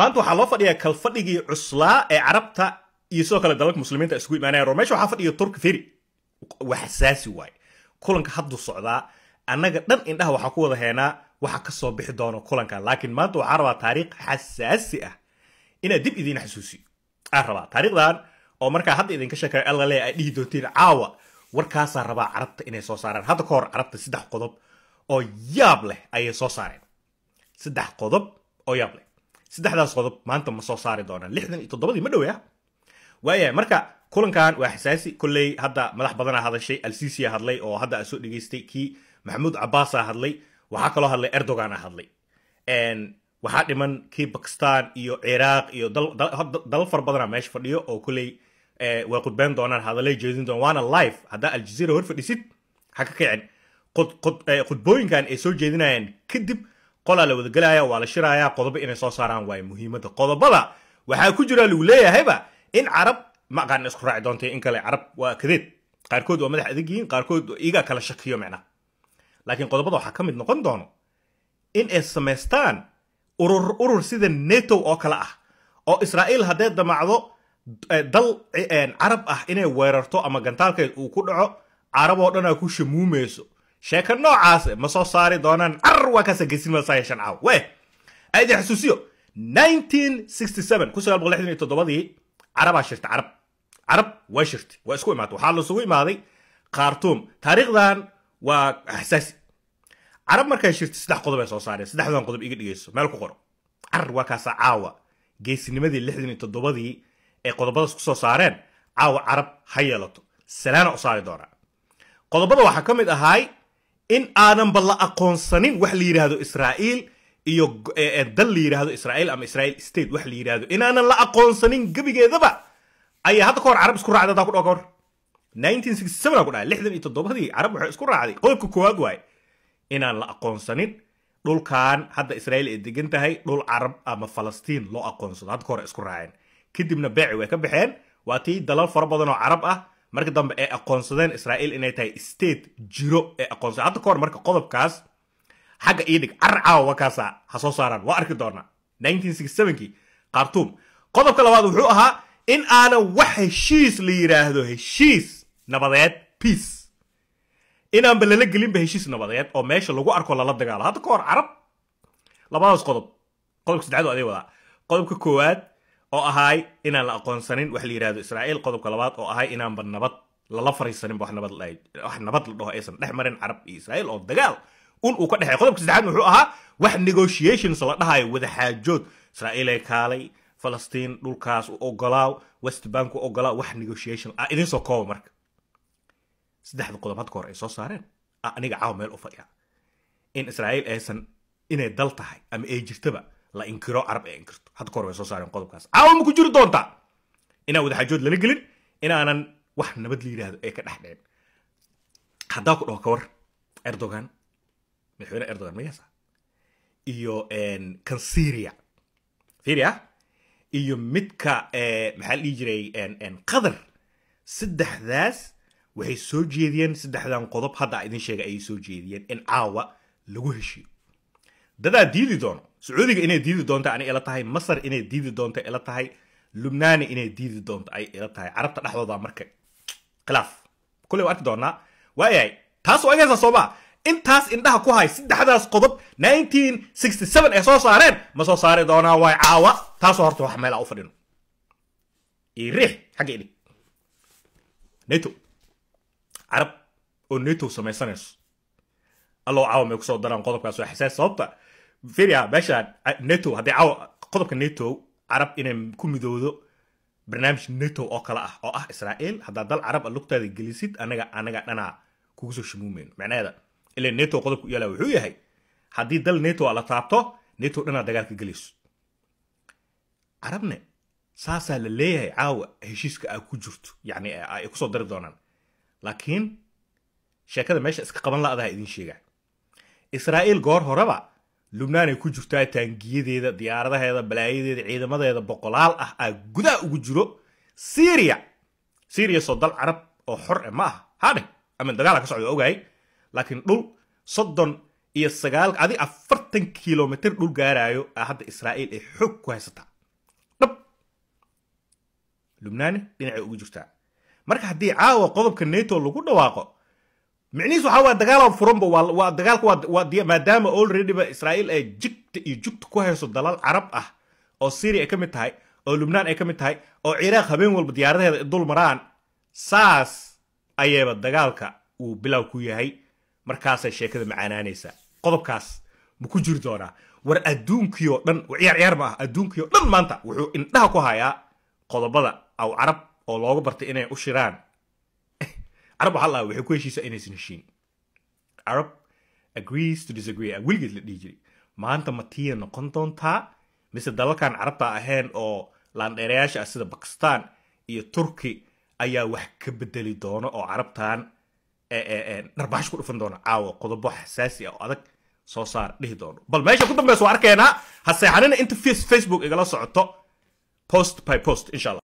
maanta waxaa loo fadhiyaa kalfadhigii cuslaa ee carabta iyo sidoo kale dalalka muslimiinta isugu imaanayaan oo meesha waxaa fadhiya turki feri wax xasaasi waaye kulanka haddu socdaa annaga dhan indhaha waxaa ku wada heenaa waxa ka soo bixi doona kulanka laakiin maanta waxaa rabaa taariikh xasaasi ah inaad dib idiin xasuusiyo rabaa taariikhdan oo markaa hadda idinka sheekayo allale ay dhihi doontiin caawa warkaasaa rabaa carabta inay soo saaraan hadda ka hor carabta 3 qodob oo yaab leh ayay soo saareen 3 qodob oo yaab leh 3daas qodob maanta ma soo saari doonaan 67 ma dhoweeya waayahay marka kulankan waa xasaasi kulley hadda madax badan hadashay al-Sisi hadlay oo hadda soo dhageystay kii Mahmoud Abbas hadlay waxa kaloo hadlay Erdogan hadlay waxaa dhiman kii Pakistan iyo Iraq iyo dal far badan meesha fadhiyo oo kulley way qudbeen doonaan hadalay jeedin doon waana live hadda Al Jazeera hor fadhisid xaka kicin qudbooyinkan ay soo jeedinayaan kadib qola la wada galaya waa la shiraaya qodobo inay soo saaraan way muhiimada qodobada waxa ku jira lagu leeyahayba in carab ma qaan isku raaci doontay in kale carab waa kadeed qaarkood waa madax adeegiin qaarkood iga kala shakiyo macna laakiin qodobada waxa kamid noqon doono in ay sameystaan urur sida NATO oo kala ah oo Israa'iil hadee damacdo dal carab ah inay weerarto ama gantaalkeed uu ku dhaco carab oo dhan ku shamuumeyso sheeka noocaas ma soo saari doonaan arwa ka sageesin ma saayashan caaw way aydi xasuusiyo 1967 ku 1967 carab shirta carab waa shirti waa isku imaatay waxa la isugu imaaday Khartoum taariikhdan waa xasaasi carab markay shirti 3 qodob ay soo saareen 3dan qodob iga dhigeyso meel ku qoro arwa ka caawa geesinimadii 67 ee qodobadaas ku soo saareen caawa carab hayelato salaana u saari doona qodobada waxa kamid ahay in aanan balla aqoonsanin wax la yiraahdo Israa'iil iyo dal la yiraahdo Israa'iil ama Israel state wax la yiraahdo in aanan la aqoonsanin gabigeedaba ay hadda ka hor carab isku raacday ku dhaqor 1967 ku dhaay 67 carab waxay isku raacday qodobka koowaad waay in aan la aqoonsanin dhulkan hadda Israa'iil ay degan tahay dhul carab ama Falastiin loo aqoonsado hadda ka hor isku raaceen kadibna beeci way ka baxeen waa tii dalal fara badan oo carab ah marka dambe ay aqoonsadeen Israa'iil inay tahay state jiro ee aqoonsan hadda ka hor marka qodobkaas xaga iidig carcaawa kaasa ha soo saaraan waa arki doona 1967 Khartoum qodobka labaad wuxuu ahaa in aana wax heshiis la yiraahdo heshiis nabadeed peace inaan balala gelin heshiis nabadeed oo meesha lagu arko la dagaalo hadda ka hor carab labadaas qodobka saddexaad oo ay wada qodobka koowaad oo ahay inaan la aqoonsanin wax la yiraahdo Israa'iil qodobka labaad oo ahay inaan nabad la fariisanin wax nabad la dhaho aysan dhexmarin carab iyo Israa'iil oo dagaal uu ka dhaxay qodobka saddexaad wuxuu ahaa wax negotiations la dhahayo wada xaajood Israa'iil ay kaalay Falastiin dhulkaas u ogolaaw West Bank u ogolaaw wax negotiation idin soo koob marka saddexda qodob had koor ay soo saareen aniga caaw meel u fadhiya in Israa'iil aysan inay dal tahay ama ay jirtaba la inkiro carab ay inkirto had koor way soo saareen qodobkaas caaw ma ku jiri doonta ina wada xaajood lala gelin inaanan wax nabad la yiraahdo ay ka dhaxdeen hadaa ku dhaho ka war Erdogan madaxweyne Erdogan ma yasa iyo kan Syria iyo midka maxaa la jiray Qatar saddexdaas waxay soo jeediyeen saddexdan qodob hadda idin sheegay ay soo jeediyeen in caawa lagu heshiyo dada diidi doono Sacuudiga inay diidi doonto ani ila tahay Masar inay diidi doonto ila tahay Lubnaan inay diidi doonto ay ila tahay carabta dhaxdooda marka khilaaf kulli arki doona waayay taas oo ayaysa Soomaa intaas indhaha ku hay saddexdaas qodob 1967 ay soo saareen ma soo saari doonaa way caawa taas horta wax meel u fadhino irih xagee dhig NATO carab oo NATO samaysanayso allo caawa ma ku soo daraan qodobkaas waa xasaas sababta fiiriya meesha NATO hadii caawa qodobka NATO carab inay ku midowdo barnaamij NATO oo kala ah oo ah Israa'iil hadda dal carab lugtaada gelisid anaga dhana kugu soo shimuumeen macnaheeda ilaa NATO qodobku yala wuxuu yahay hadii dal NATO la taabto NATO dhana dagaalka geliso carabna saasa la leeyahay caawa heshiiska ay ku jirto yani ay ku soo dari doonaan laakiin sheekada meesha iska qaban la idin sheega Israa'iil goor horeba Lubnaan ay ku jirtaa taangiyadeeda diyaaradaheeda balaayadeeda ciidamadeeda boqolaal ah ay gudaha ugu jiro Syria soo dal carab oo xor ma aha hadhe ama dagaal ka socdo ogaay laakiin dhul 39 adi 40 kilometer dhul gaarayo hadda Israa'iil ay xog ku haysata lubnaan dhinacay ugu jirtaa marka haddii caawa qodobka nato lagu dhawaaqo micnihiisu waxaa waa dagaal furanba waa dagaalka waa maadaama already ba israa'iil ay jigta iyo jugta ku hayso dalal carab ah oo syria ay ka mid tahay oo lubnaan ay ka mid tahay oo ciraaq habeen walba diyaaradaheeda dul maraan saas ayayba dagaalka uu bilow ku yahay markaasay sheekada macaanaanaysaa qodobkaas ma ku jiri doonaa war adduunkii oo dhan ciyaar ma ah adduunkii oo dhan maanta wuxuu indhaha ku hayaa qodobada aw carab oo looga bartay inay u shiraan carab waxaa lahaa waxay ku heshiisaa inaysan heshiin Arab agrees to disagree weligeed la dhihi jiray maanta ma tiya noqon doontaa mise dalalkan carabta ahayn oo laandheerayaasha ah sida Pakistan iyo Turkey ayaa wax ka bedeli doona oo carabtan darbaash ku dhufan doona caawa qodobo xasaasi ah oo adag soo saar dhihi doono bal meesha ku dambayso arkeenaa ha seexanina inta Facebook igala socoto post by post inshallah